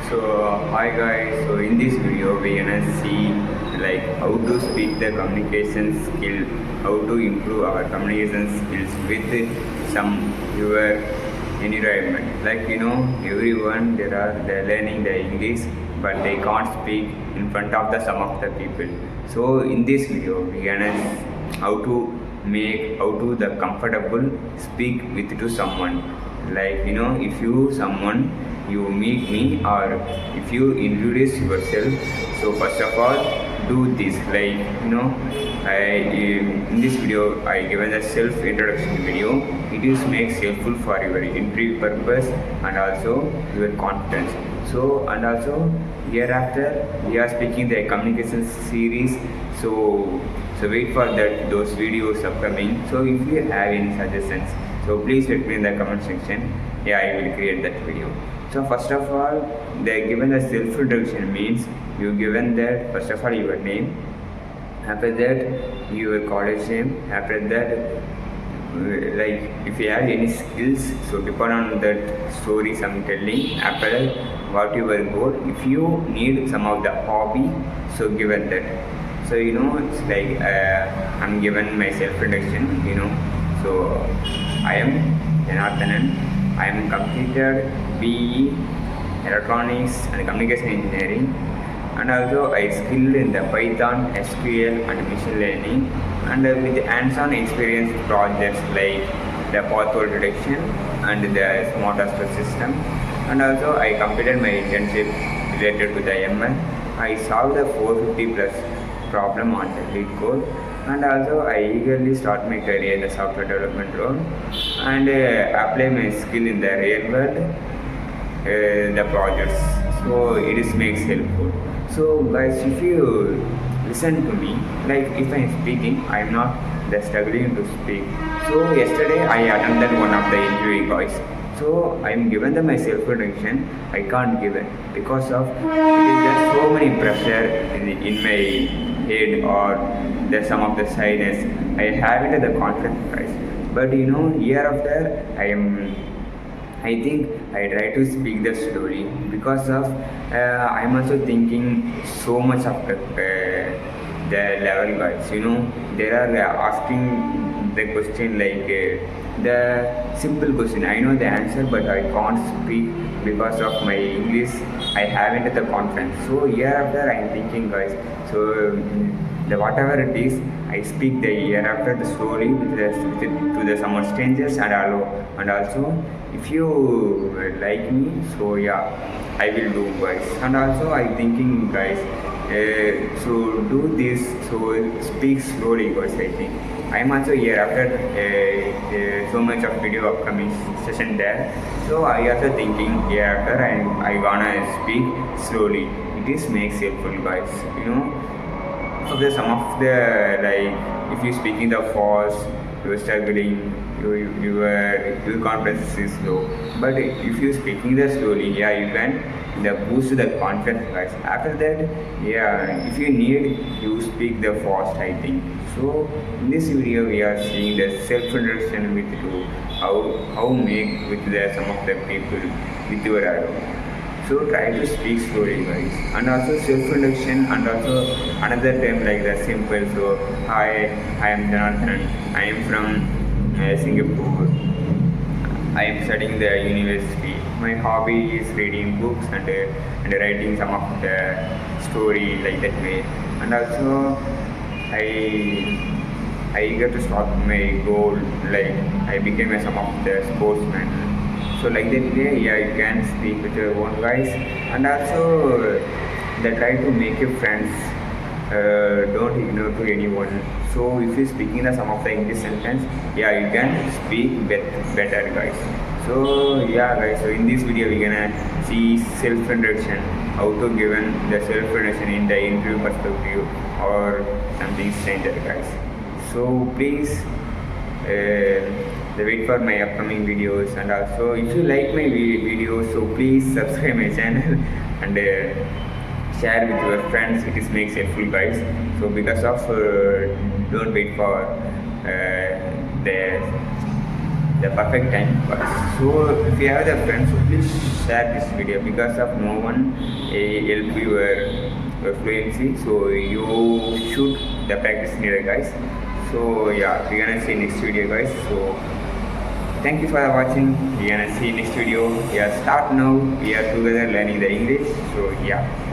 So hi guys, so in this video we gonna see like how to speak the communication skill, how to improve our communication skills with some your environment. Everyone they're learning the English but they can't speak in front of the some of the people. So in this video we gonna how to how to the comfortable speak with to someone. If you someone you meet me or if you introduce yourself, so first of all do this. In this video I given a self introduction video. It is makes helpful for your interview purpose and also your confidence. So and also hereafter we are speaking the communication series. So wait for that those videos upcoming. So if you have any suggestions, so please let me in the comment section. Yeah, I will create that video. So first of all, they given a self-introduction means you given that first of all your name, after that your college name, after that like if you have any skills, so depend on that stories I'm telling. After that, what your goal, if you need some of the hobby, so given that. So it's like I'm given my self-introduction. So I am Janardhanan. I am completed BE Electronics and Communication Engineering, and also I skilled in the Python, SQL and machine learning, and with hands-on experience projects like the pathway detection and the smart hospital system, and also I completed my internship related to the ML. I solved the 450 plus problem on the lead code, and also I eagerly start my career in the software development role and apply my skill in the real world, the projects. So it is makes helpful. So guys, if you listen to me, like if I am speaking, I am not the struggling to speak. So yesterday I attended one of the interview guys. So I am given the my self-introduction. I can't give it because of it is just so many pressure in my head or the some of the shyness. I have it at the confidence guys. But hereafter I think I try to speak the story because of I'm also thinking so much of the level guys. They are asking the question like the simple question. I know the answer, but I can't speak because of my English. I haven't the confidence. So hereafter I'm thinking guys. So the whatever it is, I speak the year after the story to the some strangers and also if you like me, so yeah, I will do guys. And also I thinking guys, so do this, so speak slowly guys. I think I'm also here after so much of video upcoming session there. So I also thinking here after I gonna speak slowly. It is makes helpful guys. Of the some of the if you speaking the fast, you are struggling, your confidence is low. But if you speaking the slowly, yeah, you can the boost the confidence guys. After that, yeah, if you need, you speak the fast. I think so. In this video, we are seeing the self-introduction with you, how make with the some of the people with your arrow. So try to speak slowly guys, and also self-introduction, and also another time like the simple. So hi, I am Jonathan. I am from Singapore. I am studying the university. My hobby is reading books and writing some of the story like that way. And also I got to start my goal, like I became a some of the sportsman. So like that way, yeah, you can speak with your own guys, and also they try to make your friends. Don't ignore to anyone. So if you speaking the some of the English sentence, yeah, you can speak better guys. So yeah guys, so in this video we're gonna see self-introduction, how to given the self-introduction in the interview perspective or something stranger guys. So please wait for my upcoming videos, and also if you like my videos, so please subscribe my channel and share with your friends. It is makes helpful guys. So because of don't wait for the the perfect time pass. So if you have the friends, so please share this video because of no one help your fluency. So you should the practice needed, guys. So yeah, we're gonna see next video, guys. So thank you for watching. We're gonna see next video. Yeah, start now. We are together learning the English. So yeah.